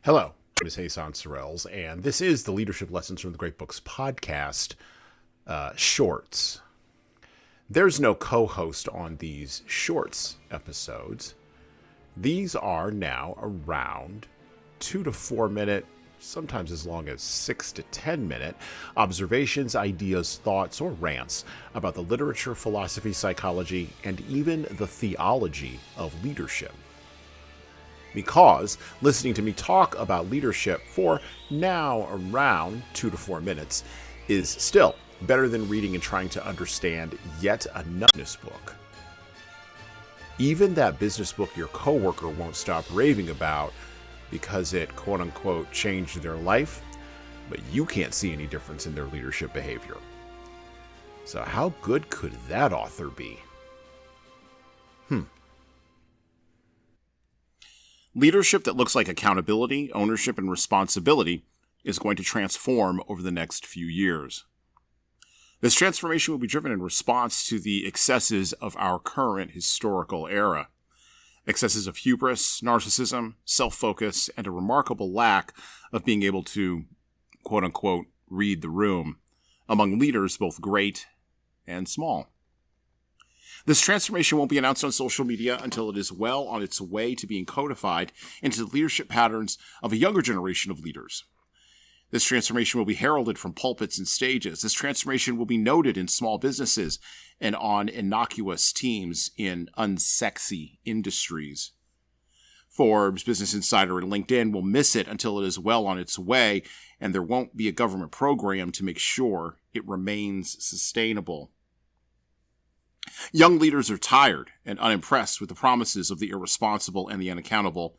Hello, my name is Hassan Sorrells, and this is the Leadership Lessons from the Great Books podcast shorts. There's no co-host on these shorts episodes. These are now around 2 to 4 minute, sometimes as long as 6 to 10 minute observations, ideas, thoughts, or rants about the literature, philosophy, psychology, and even the theology of leadership. Because listening to me talk about leadership for now around 2 to 4 minutes is still better than reading and trying to understand yet another business book. Even that business book your coworker won't stop raving about because it quote-unquote changed their life, but you can't see any difference in their leadership behavior. So how good could that author be? Leadership that looks like accountability, ownership, and responsibility is going to transform over the next few years. This transformation will be driven in response to the excesses of our current historical era. Excesses of hubris, narcissism, self-focus, and a remarkable lack of being able to, quote-unquote, read the room among leaders both great and small. This transformation won't be announced on social media until it is well on its way to being codified into the leadership patterns of a younger generation of leaders. This transformation will be heralded from pulpits and stages. This transformation will be noted in small businesses and on innocuous teams in unsexy industries. Forbes, Business Insider, and LinkedIn will miss it until it is well on its way, and there won't be a government program to make sure it remains sustainable. Young leaders are tired and unimpressed with the promises of the irresponsible and the unaccountable.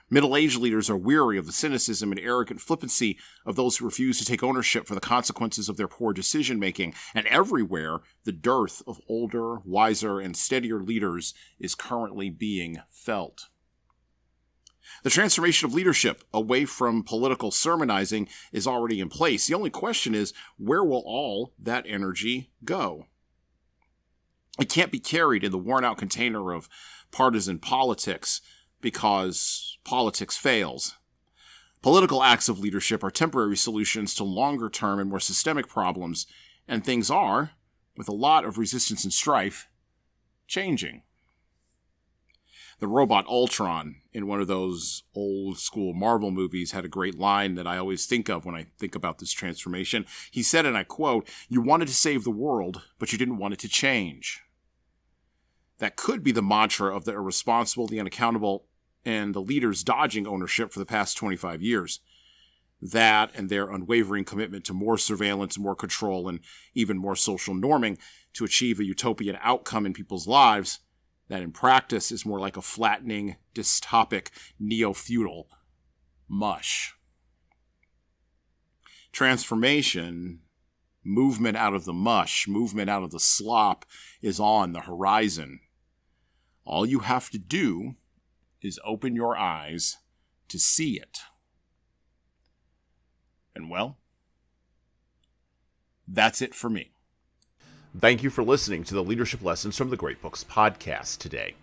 Middle-aged leaders are weary of the cynicism and arrogant flippancy of those who refuse to take ownership for the consequences of their poor decision-making, and everywhere the dearth of older, wiser, and steadier leaders is currently being felt. The transformation of leadership away from political sermonizing is already in place. The only question is, where will all that energy go? It can't be carried in the worn-out container of partisan politics because politics fails. Political acts of leadership are temporary solutions to longer-term and more systemic problems, and things are, with a lot of resistance and strife, changing. The robot Ultron in one of those old-school Marvel movies had a great line that I always think of when I think about this transformation. He said, and I quote, "You wanted to save the world, but you didn't want it to change." That could be the mantra of the irresponsible, the unaccountable, and the leaders dodging ownership for the past 25 years. That and their unwavering commitment to more surveillance, more control, and even more social norming to achieve a utopian outcome in people's lives that in practice is more like a flattening, dystopic, neo-feudal mush. Transformation, movement out of the mush, movement out of the slop is on the horizon. All you have to do is open your eyes to see it. And well, that's it for me. Thank you for listening to the Leadership Lessons from the Great Books podcast today.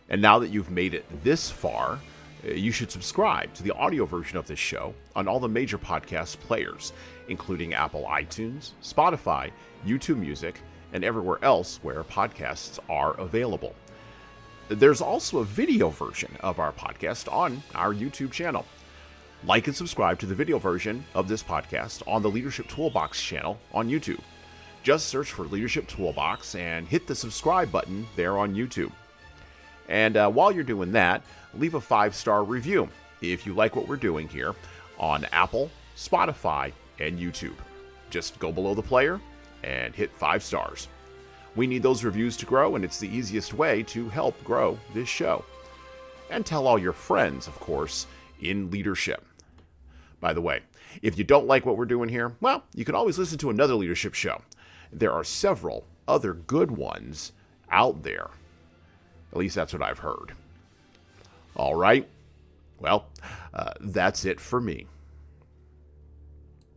And now that you've made it this far, you should subscribe to the audio version of this show on all the major podcast players, including Apple iTunes, Spotify, YouTube Music, and everywhere else where podcasts are available. There's also a video version of our podcast on our YouTube channel. Like and subscribe to the video version of this podcast on the Leadership Toolbox channel on YouTube. Just search for Leadership Toolbox and hit the subscribe button there on YouTube. And while you're doing that, leave a 5-star review if you like what we're doing here on Apple, Spotify, and YouTube. Just go below the player and hit 5 stars. We need those reviews to grow, and it's the easiest way to help grow this show. And tell all your friends, of course, in leadership. By the way, if you don't like what we're doing here, well, you can always listen to another leadership show. There are several other good ones out there. At least that's what I've heard. All right. Well, that's it for me.